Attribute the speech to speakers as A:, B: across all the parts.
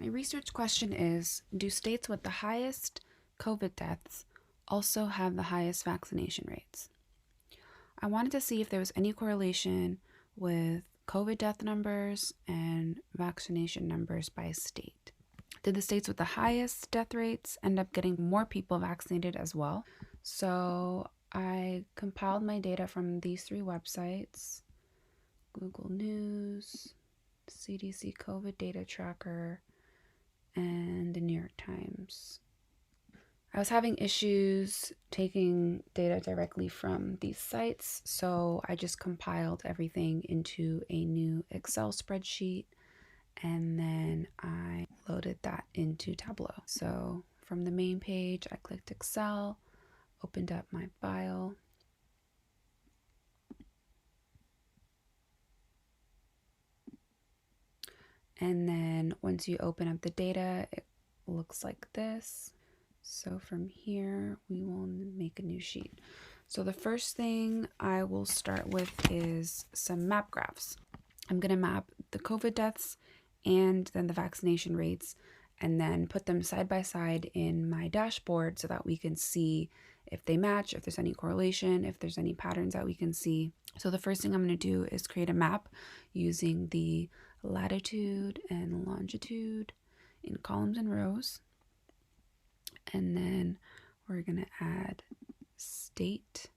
A: My research question is, do states with the highest COVID deaths also have the highest vaccination rates? I wanted to see if there was any correlation with COVID death numbers and vaccination numbers by state. Did the states with the highest death rates end up getting more people vaccinated as well? So I compiled my data from these 3 websites: Google News, CDC COVID data tracker, and the New York Times. I was having issues taking data directly from these sites, so I just compiled everything into a new Excel spreadsheet, and then I loaded that into Tableau. So from the main page, I clicked Excel, opened up my file, and then once you open up the data, it looks like this. So from here, we will make a new sheet. So the first thing I will start with is some map graphs. I'm going to map the COVID deaths and then the vaccination rates, and then put them side by side in my dashboard so that we can see if they match, if there's any correlation, if there's any patterns that we can see. So the first thing I'm going to do is create a map using the latitude and longitude in columns and rows. And then we're going to add state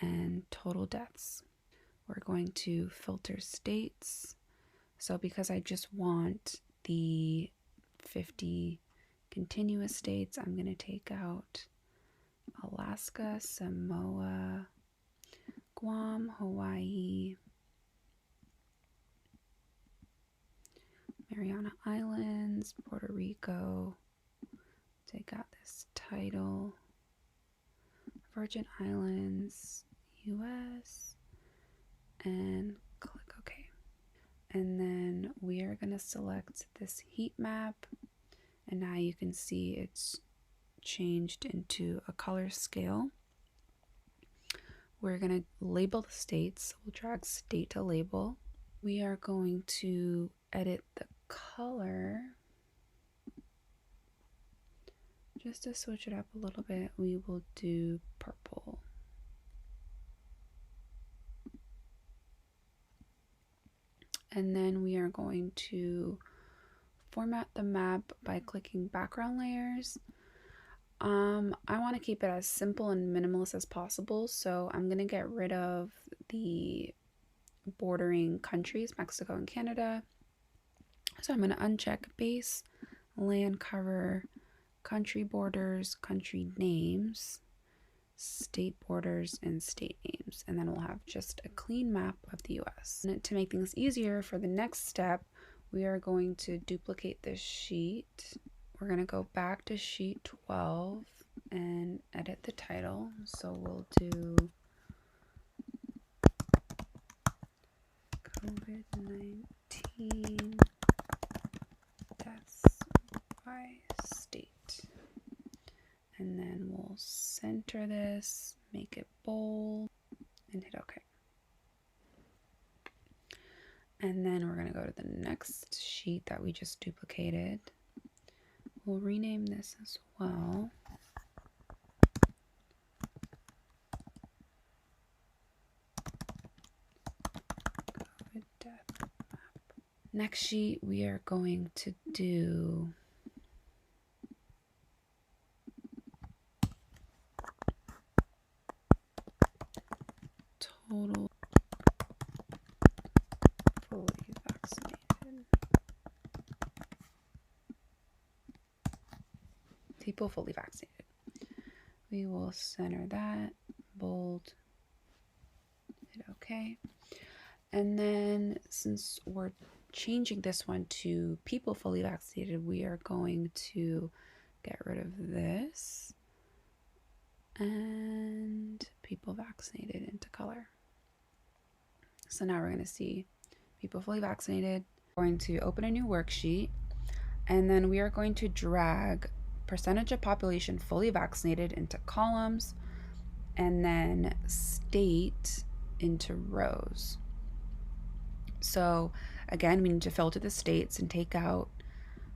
A: and total deaths. We're going to filter states. So because I just want the 50 continuous states, I'm going to take out Alaska, Samoa, Guam, Hawaii, Mariana Islands, Puerto Rico. Take out this title, Virgin Islands, US, and click OK. And then we are going to select this heat map, and now you can see it's changed into a color scale. We're going to label the states. We'll drag state to label. We are going to edit the color. Just to switch it up a little bit, we will do purple. And then we are going to format the map by clicking background layers. I want to keep it as simple and minimalist as possible, so I'm going to get rid of the bordering countries, Mexico and Canada. So I'm going to uncheck base, land cover, country borders, country names, state borders, and state names. And then we'll have just a clean map of the US. And to make things easier for the next step, we are going to duplicate this sheet. We're going to go back to sheet 12 and edit the title. So we'll do COVID-19 deaths by state. And then we'll center this, make it bold, and hit OK. And then we're going to go to the next sheet that we just duplicated. We'll rename this as well. COVID death map. Next sheet, we are going to do total fully vaccinated. People fully vaccinated. We will center that, bold, hit OK. And then since we're changing this one to people fully vaccinated, we are going to get rid of this and people vaccinated into color. So now we're going to see people fully vaccinated. We're going to open a new worksheet, and then we are going to drag percentage of population fully vaccinated into columns, and then state into rows. So again, we need to filter the states and take out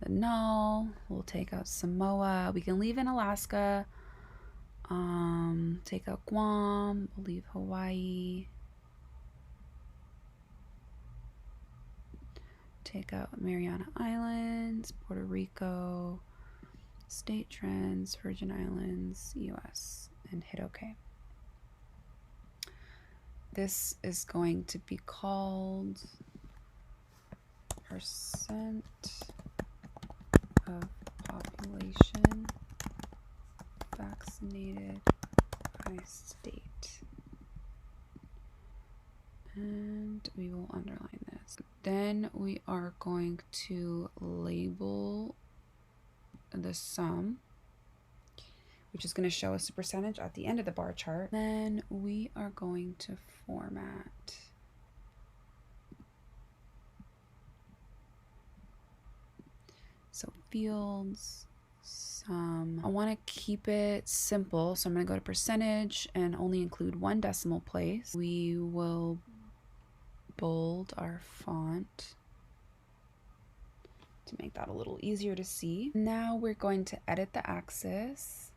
A: the null. We'll take out Samoa. We can leave in Alaska. Take out Guam. We'll leave Hawaii. Take out Mariana Islands, Puerto Rico, State Trends, Virgin Islands, US, and hit OK. This is going to be called percent of population vaccinated by state. And we will underline this. Then we are going to label the sum, which is going to show us the percentage at the end of the bar chart. Then we are going to format so fields, sum. I want to keep it simple, so I'm going to go to percentage and only include one decimal place. We will bold our font to make that a little easier to see. Now we're going to edit the axis.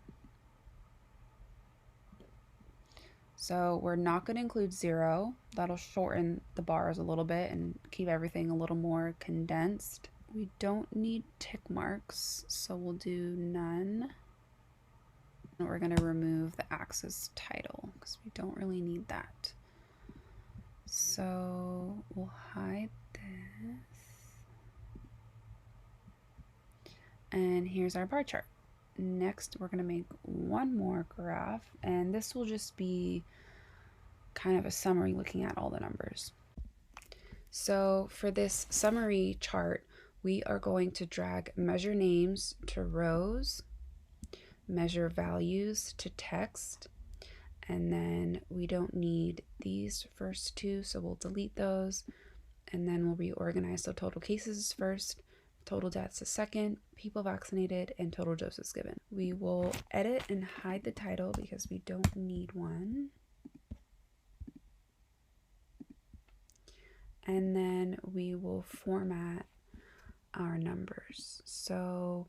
A: So we're not going to include 0. That'll shorten the bars a little bit and keep everything a little more condensed. We don't need tick marks, so we'll do none. And we're going to remove the axis title because we don't really need that. So we'll hide this. And here's our bar chart. Next, we're going to make one more graph, and this will just be kind of a summary looking at all the numbers. So for this summary chart, we are going to drag measure names to rows, measure values to text, and then we don't need these first two, so we'll delete those, and then we'll reorganize. So total cases is first, total deaths is second, people vaccinated, and total doses given. We will edit and hide the title because we don't need one. And then we will format our numbers. So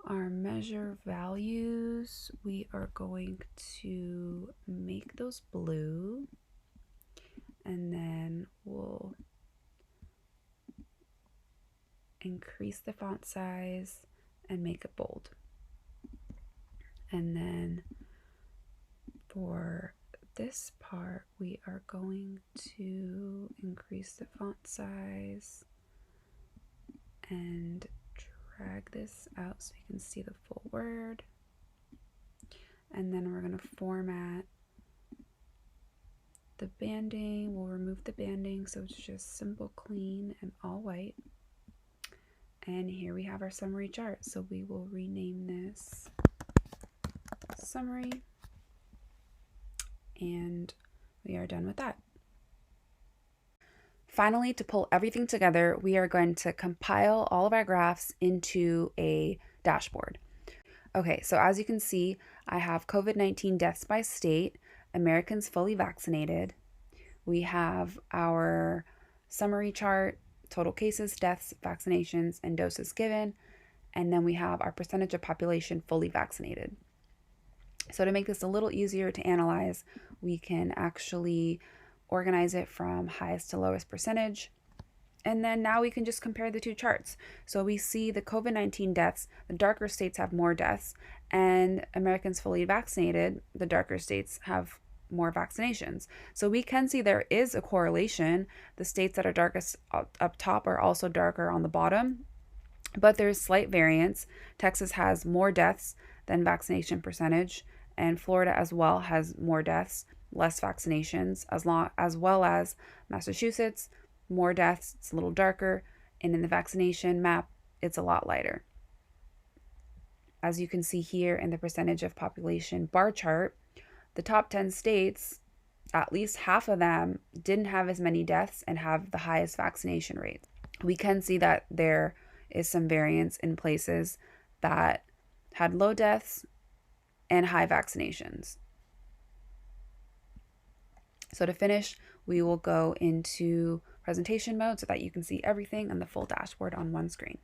A: our measure values, we are going to make those blue, and then we'll increase the font size and make it bold. And then for this part, we are going to increase the font size and drag this out so you can see the full word. And then we're going to format the banding. We'll remove the banding so it's just simple, clean, and all white. And here we have our summary chart. So we will rename this summary, and we are done with that. Finally, to pull everything together, we are going to compile all of our graphs into a dashboard. Okay, so as you can see, I have COVID-19 deaths by state, Americans fully vaccinated. We have our summary chart, total cases, deaths, vaccinations, and doses given. And then we have our percentage of population fully vaccinated. So to make this a little easier to analyze, we can actually organize it from highest to lowest percentage. And then now we can just compare the two charts. So we see the COVID-19 deaths, the darker states have more deaths, and Americans fully vaccinated, the darker states have more vaccinations. So we can see there is a correlation. The states that are darkest up top are also darker on the bottom, but there's slight variance. Texas has more deaths than vaccination percentage, and Florida as well has more deaths, less vaccinations, as well as Massachusetts, more deaths, it's a little darker, and in the vaccination map, it's a lot lighter. As you can see here in the percentage of population bar chart, the top 10 states, at least half of them didn't have as many deaths and have the highest vaccination rates. We can see that there is some variance in places that had low deaths and high vaccinations. So to finish, we will go into presentation mode so that you can see everything and the full dashboard on one screen.